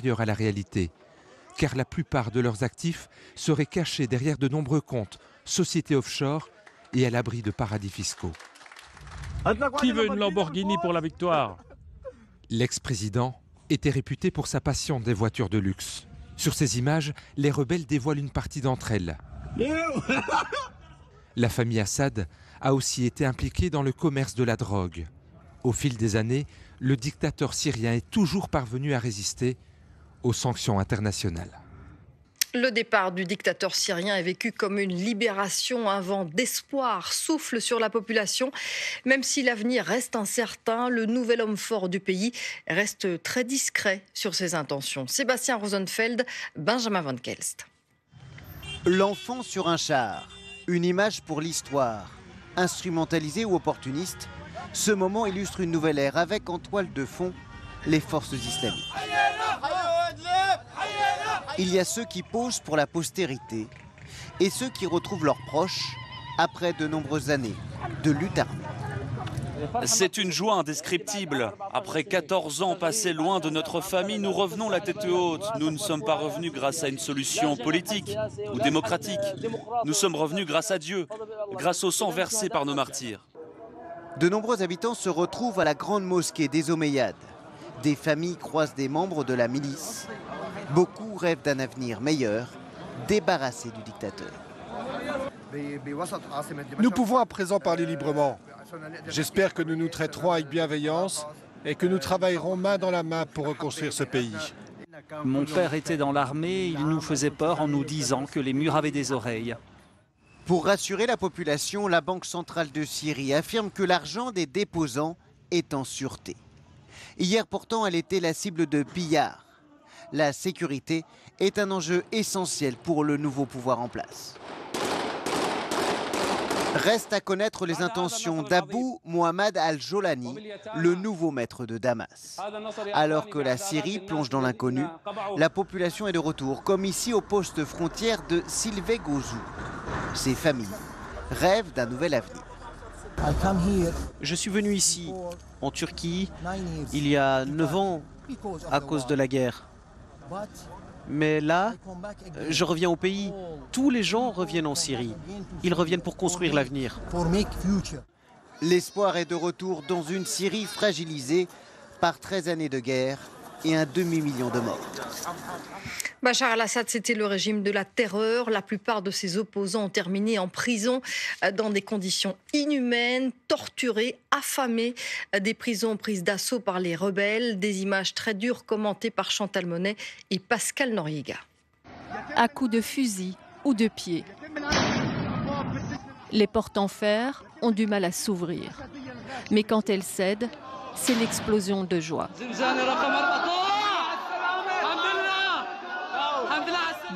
supérieure à la réalité, car la plupart de leurs actifs seraient cachés derrière de nombreux comptes, sociétés offshore et à l'abri de paradis fiscaux. Qui veut une Lamborghini pour la victoire? L'ex-président était réputé pour sa passion des voitures de luxe. Sur ces images, les rebelles dévoilent une partie d'entre elles. La famille Assad a aussi été impliquée dans le commerce de la drogue. Au fil des années, le dictateur syrien est toujours parvenu à résister aux sanctions internationales. Le départ du dictateur syrien est vécu comme une libération. Un vent d'espoir souffle sur la population. Même si l'avenir reste incertain, le nouvel homme fort du pays reste très discret sur ses intentions. Sébastien Rosenfeld, Benjamin Van Kelst. L'enfant sur un char, une image pour l'histoire. Instrumentalisé ou opportuniste, ce moment illustre une nouvelle ère avec en toile de fond les forces islamiques. Il y a ceux qui posent pour la postérité et ceux qui retrouvent leurs proches après de nombreuses années de lutte armée. C'est une joie indescriptible. Après 14 ans passés loin de notre famille, nous revenons la tête haute. Nous ne sommes pas revenus grâce à une solution politique ou démocratique. Nous sommes revenus grâce à Dieu, grâce au sang versé par nos martyrs. De nombreux habitants se retrouvent à la grande mosquée des Omeyyades. Des familles croisent des membres de la milice. Beaucoup rêvent d'un avenir meilleur, débarrassés du dictateur. Nous pouvons à présent parler librement. J'espère que nous nous traiterons avec bienveillance et que nous travaillerons main dans la main pour reconstruire ce pays. Mon père était dans l'armée, il nous faisait peur en nous disant que les murs avaient des oreilles. Pour rassurer la population, la Banque centrale de Syrie affirme que l'argent des déposants est en sûreté. Hier pourtant, elle était la cible de pillards. La sécurité est un enjeu essentiel pour le nouveau pouvoir en place. Reste à connaître les intentions d'Abou Mohamed al-Jolani, le nouveau maître de Damas. Alors que la Syrie plonge dans l'inconnu, la population est de retour, comme ici au poste frontière de Silvegozou. Ces familles rêvent d'un nouvel avenir. Je suis venu ici, en Turquie, il y a 9 ans, à cause de la guerre. Mais là, je reviens au pays. Tous les gens reviennent en Syrie. Ils reviennent pour construire l'avenir. L'espoir est de retour dans une Syrie fragilisée par 13 années de guerre et un demi-million de morts. Bachar al-Assad, c'était le régime de la terreur. La plupart de ses opposants ont terminé en prison dans des conditions inhumaines, torturés, affamés. Des prisons prises d'assaut par les rebelles. Des images très dures commentées par Chantal Monet et Pascal Noriega. À coups de fusil ou de pied. Les portes en fer ont du mal à s'ouvrir. Mais quand elles cèdent, c'est l'explosion de joie.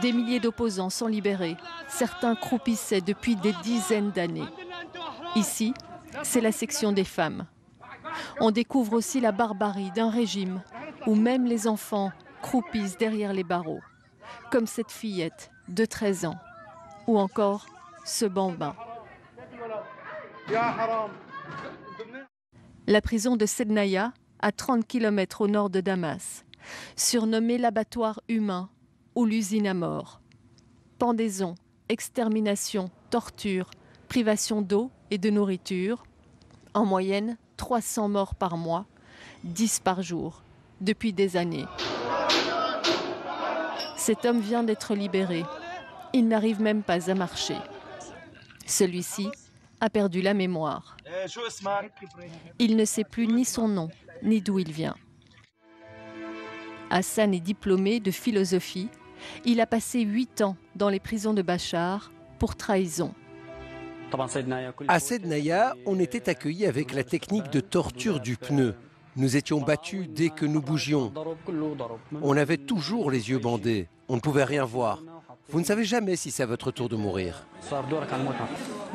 Des milliers d'opposants sont libérés. Certains croupissaient depuis des dizaines d'années. Ici, c'est la section des femmes. On découvre aussi la barbarie d'un régime où même les enfants croupissent derrière les barreaux, comme cette fillette de 13 ans, ou encore ce bambin. La prison de Sednaya, à 30 km au nord de Damas, surnommée l'abattoir humain ou l'usine à mort. Pendaison, extermination, torture, privation d'eau et de nourriture. En moyenne, 300 morts par mois, 10 par jour, depuis des années. Cet homme vient d'être libéré. Il n'arrive même pas à marcher. Celui-ci a perdu la mémoire. Il ne sait plus ni son nom, ni d'où il vient. Hassan est diplômé de philosophie. Il a passé 8 ans dans les prisons de Bachar pour trahison. À Sednaya, on était accueillis avec la technique de torture du pneu. Nous étions battus dès que nous bougions. On avait toujours les yeux bandés. On ne pouvait rien voir. Vous ne savez jamais si c'est à votre tour de mourir.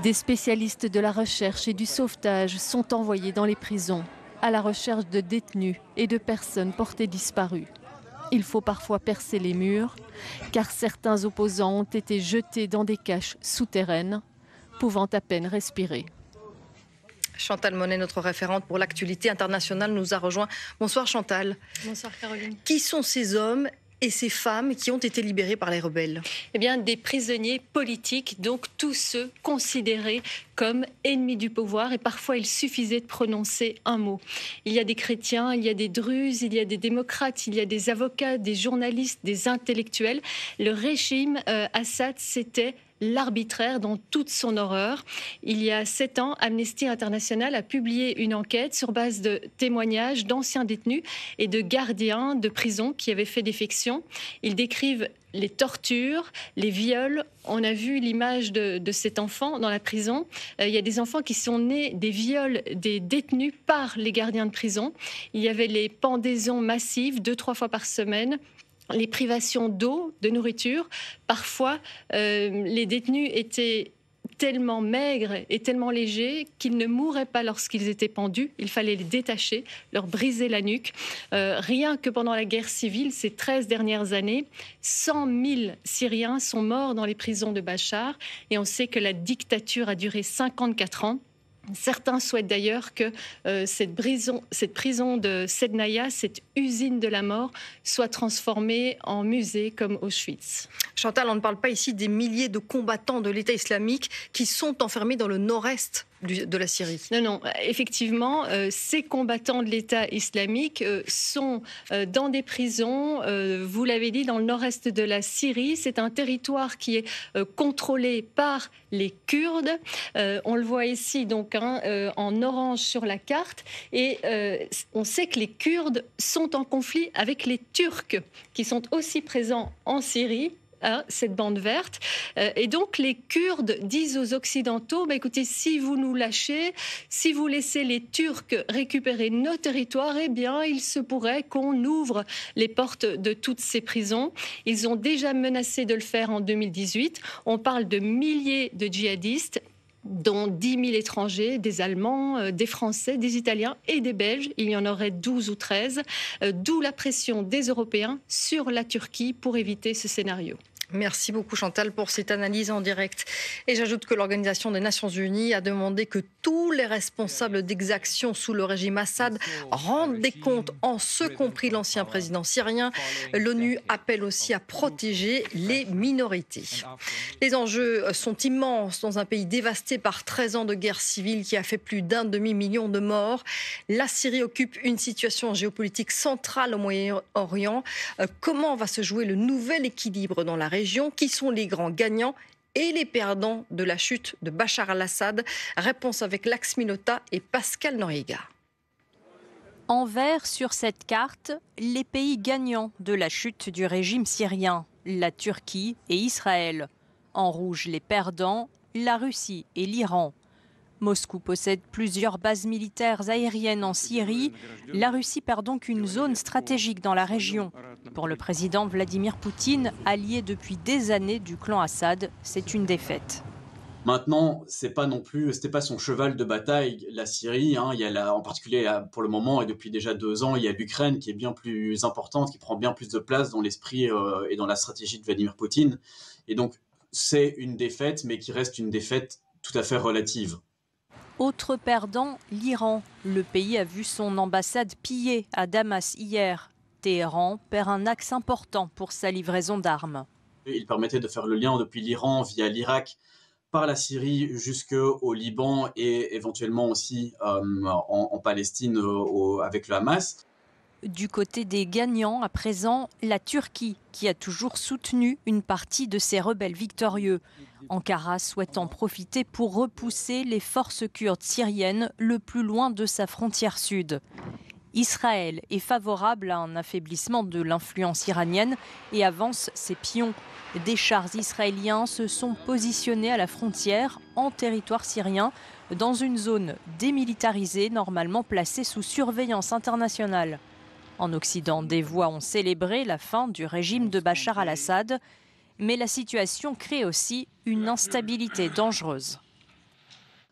Des spécialistes de la recherche et du sauvetage sont envoyés dans les prisons à la recherche de détenus et de personnes portées disparues. Il faut parfois percer les murs, car certains opposants ont été jetés dans des caches souterraines, pouvant à peine respirer. Chantal Monet, notre référente pour l'actualité internationale, nous a rejoint. Bonsoir Chantal. Bonsoir Caroline. Qui sont ces hommes et ces femmes qui ont été libérées par les rebelles? Eh bien, des prisonniers politiques, donc tous ceux considérés comme ennemis du pouvoir, et parfois il suffisait de prononcer un mot. Il y a des chrétiens, il y a des druzes, il y a des démocrates, il y a des avocats, des journalistes, des intellectuels. Le régime Assad, c'était l'arbitraire dans toute son horreur. Il y a 7 ans, Amnesty International a publié une enquête sur base de témoignages d'anciens détenus et de gardiens de prison qui avaient fait défection. Ils décrivent les tortures, les viols. On a vu l'image de cet enfant dans la prison. Il y a des enfants qui sont nés des viols des détenus par les gardiens de prison. Il y avait les pendaisons massives 2-3 fois par semaine. Les privations d'eau, de nourriture. Parfois, les détenus étaient tellement maigres et tellement légers qu'ils ne mouraient pas lorsqu'ils étaient pendus. Il fallait les détacher, leur briser la nuque. Rien que pendant la guerre civile, ces 13 dernières années, 100 000 Syriens sont morts dans les prisons de Bachar. Et on sait que la dictature a duré 54 ans. Certains souhaitent d'ailleurs que cette prison de Sednaya, cette usine de la mort, soit transformée en musée comme Auschwitz. Chantal, on ne parle pas ici des milliers de combattants de l'État islamique qui sont enfermés dans le nord-est de la Syrie. Non, effectivement, ces combattants de l'État islamique sont dans des prisons, vous l'avez dit, dans le nord-est de la Syrie. C'est un territoire qui est contrôlé par les Kurdes. On le voit ici donc en orange sur la carte. Et on sait que les Kurdes sont en conflit avec les Turcs, qui sont aussi présents en Syrie. Cette bande verte. Et donc, les Kurdes disent aux Occidentaux, écoutez, si vous nous lâchez, si vous laissez les Turcs récupérer nos territoires, eh bien, il se pourrait qu'on ouvre les portes de toutes ces prisons. Ils ont déjà menacé de le faire en 2018. On parle de milliers de djihadistes, dont 10 000 étrangers, des Allemands, des Français, des Italiens et des Belges. Il y en aurait 12 ou 13, d'où la pression des Européens sur la Turquie pour éviter ce scénario. Merci beaucoup Chantal pour cette analyse en direct. Et j'ajoute que l'Organisation des Nations Unies a demandé que tous les responsables d'exactions sous le régime Assad rendent des comptes, en ce compris l'ancien président syrien. L'ONU appelle aussi à protéger les minorités. Les enjeux sont immenses dans un pays dévasté par 13 ans de guerre civile qui a fait plus d'1 demi-million de morts. La Syrie occupe une situation géopolitique centrale au Moyen-Orient. Comment va se jouer le nouvel équilibre dans la région? Qui sont les grands gagnants et les perdants de la chute de Bachar al-Assad? Réponse avec Lax Minota et Pascal Noriega. En vert sur cette carte, les pays gagnants de la chute du régime syrien, la Turquie et Israël. En rouge, les perdants, la Russie et l'Iran. Moscou possède plusieurs bases militaires aériennes en Syrie. La Russie perd donc une zone stratégique dans la région. Pour le président Vladimir Poutine, allié depuis des années du clan Assad, c'est une défaite. Maintenant, c'était pas son cheval de bataille, la Syrie. Il y a en particulier pour le moment et depuis déjà 2 ans, il y a l'Ukraine qui est bien plus importante, qui prend bien plus de place dans l'esprit et dans la stratégie de Vladimir Poutine. Et donc, c'est une défaite, mais qui reste une défaite tout à fait relative. Autre perdant, l'Iran. Le pays a vu son ambassade pillée à Damas hier. Téhéran perd un axe important pour sa livraison d'armes. Il permettait de faire le lien depuis l'Iran via l'Irak, par la Syrie jusqu'au Liban et éventuellement aussi en Palestine avec le Hamas. Du côté des gagnants, à présent, la Turquie, qui a toujours soutenu une partie de ses rebelles victorieux. Ankara souhaite en profiter pour repousser les forces kurdes syriennes le plus loin de sa frontière sud. Israël est favorable à un affaiblissement de l'influence iranienne et avance ses pions. Des chars israéliens se sont positionnés à la frontière, en territoire syrien, dans une zone démilitarisée, normalement placée sous surveillance internationale. En Occident, des voix ont célébré la fin du régime de Bachar al-Assad, mais la situation crée aussi une instabilité dangereuse.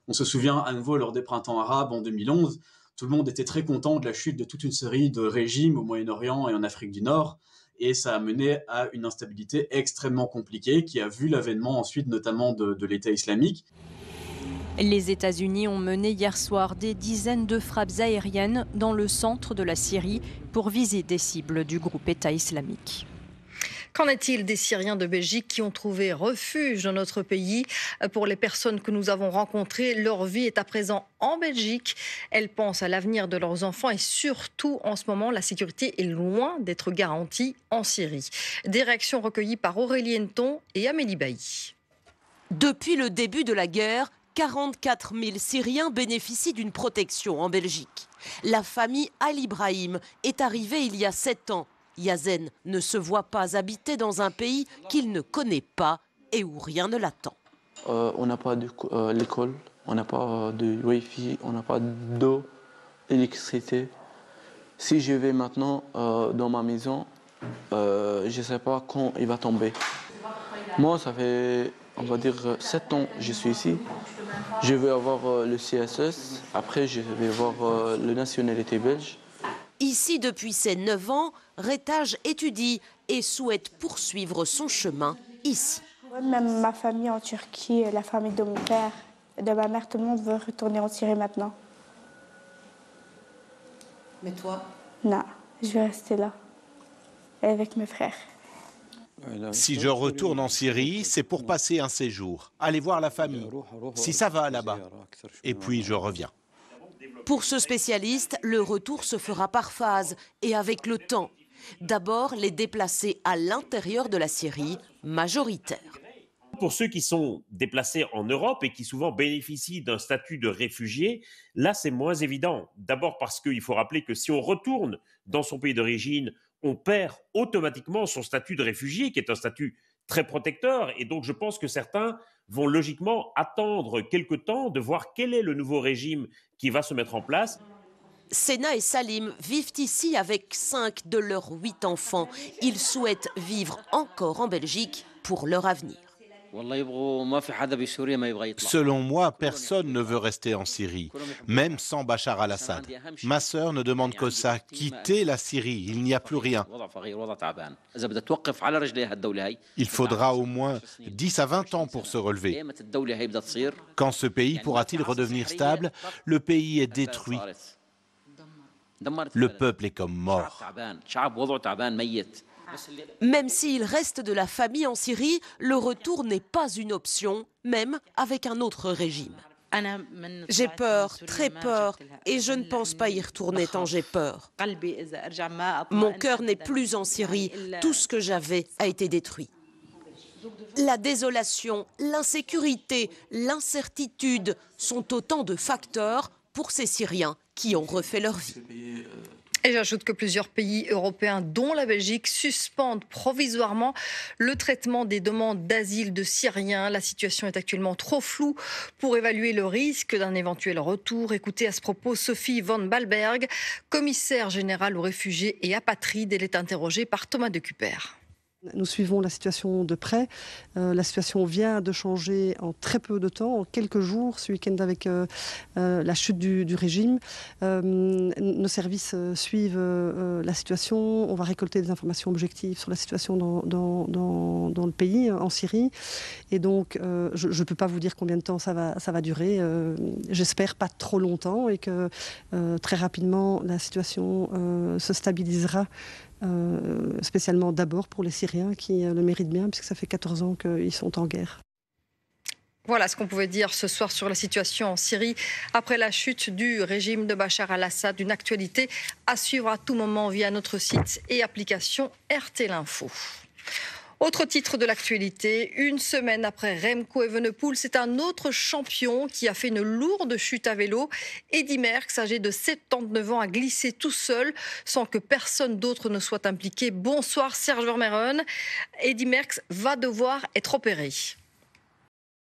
On se souvient à nouveau lors des printemps arabes en 2011, tout le monde était très content de la chute de toute une série de régimes au Moyen-Orient et en Afrique du Nord, et ça a mené à une instabilité extrêmement compliquée qui a vu l'avènement ensuite notamment de l'État islamique. Les États-Unis ont mené hier soir des dizaines de frappes aériennes dans le centre de la Syrie pour viser des cibles du groupe État islamique. Qu'en est-il des Syriens de Belgique qui ont trouvé refuge dans notre pays? Pour les personnes que nous avons rencontrées, leur vie est à présent en Belgique. Elles pensent à l'avenir de leurs enfants et surtout, en ce moment, la sécurité est loin d'être garantie en Syrie. Des réactions recueillies par Aurélie Henneton et Amélie Bailly. Depuis le début de la guerre, 44 000 Syriens bénéficient d'une protection en Belgique. La famille Al-Ibrahim est arrivée il y a 7 ans. Yazen ne se voit pas habiter dans un pays qu'il ne connaît pas et où rien ne l'attend. On n'a pas l'école, on n'a pas de Wi-Fi, on n'a pas d'eau, d'électricité. Si je vais maintenant dans ma maison, je ne sais pas quand il va tomber. Moi, ça fait, on va dire, 7 ans que je suis ici. Je vais avoir le CSS, après je vais avoir la nationalité belge. Ici, depuis ses 9 ans, Rétage étudie et souhaite poursuivre son chemin ici. Même ma famille en Turquie, la famille de mon père, de ma mère, tout le monde veut retourner en Syrie maintenant. Mais toi? Non, je vais rester là, avec mes frères. Si je retourne en Syrie, c'est pour passer un séjour, aller voir la famille, si ça va là-bas. Et puis je reviens. Pour ce spécialiste, le retour se fera par phase et avec le temps. D'abord, les déplacer à l'intérieur de la Syrie, majoritaire. Pour ceux qui sont déplacés en Europe et qui souvent bénéficient d'un statut de réfugié, là c'est moins évident. D'abord parce qu'il faut rappeler que si on retourne dans son pays d'origine, on perd automatiquement son statut de réfugié, qui est un statut très protecteur. Et donc je pense que certains vont logiquement attendre quelque temps de voir quel est le nouveau régime qui va se mettre en place. Sena et Salim vivent ici avec 5 de leurs 8 enfants. Ils souhaitent vivre encore en Belgique pour leur avenir. Selon moi, personne ne veut rester en Syrie, même sans Bachar al-Assad. Ma sœur ne demande que ça, quitter la Syrie, il n'y a plus rien. Il faudra au moins 10 à 20 ans pour se relever. Quand ce pays pourra-t-il redevenir stable? Le pays est détruit. Le peuple est comme mort. Même s'il reste de la famille en Syrie, le retour n'est pas une option, même avec un autre régime. J'ai peur, très peur, et je ne pense pas y retourner tant j'ai peur. Mon cœur n'est plus en Syrie, tout ce que j'avais a été détruit. La désolation, l'insécurité, l'incertitude sont autant de facteurs pour ces Syriens qui ont refait leur vie. Et j'ajoute que plusieurs pays européens, dont la Belgique, suspendent provisoirement le traitement des demandes d'asile de Syriens. La situation est actuellement trop floue pour évaluer le risque d'un éventuel retour. Écoutez à ce propos Sophie von Balberg, commissaire générale aux réfugiés et apatrides. Elle est interrogée par Thomas Decuper. Nous suivons la situation de près. La situation vient de changer en très peu de temps, en quelques jours, ce week-end avec la chute du régime. Nos services suivent la situation. On va récolter des informations objectives sur la situation dans le pays, en Syrie. Et donc, je ne peux pas vous dire combien de temps ça va durer. J'espère pas trop longtemps et que très rapidement, la situation se stabilisera. Spécialement d'abord pour les Syriens qui le méritent bien, puisque ça fait 14 ans qu'ils sont en guerre. Voilà ce qu'on pouvait dire ce soir sur la situation en Syrie après la chute du régime de Bachar al-Assad. Une actualité à suivre à tout moment via notre site et application RT L'Info. Autre titre de l'actualité, une semaine après Remco Evenepoel, c'est un autre champion qui a fait une lourde chute à vélo. Eddy Merckx, âgé de 79 ans, a glissé tout seul sans que personne d'autre ne soit impliqué. Bonsoir Serge Vermeuren. Eddy Merckx va devoir être opéré.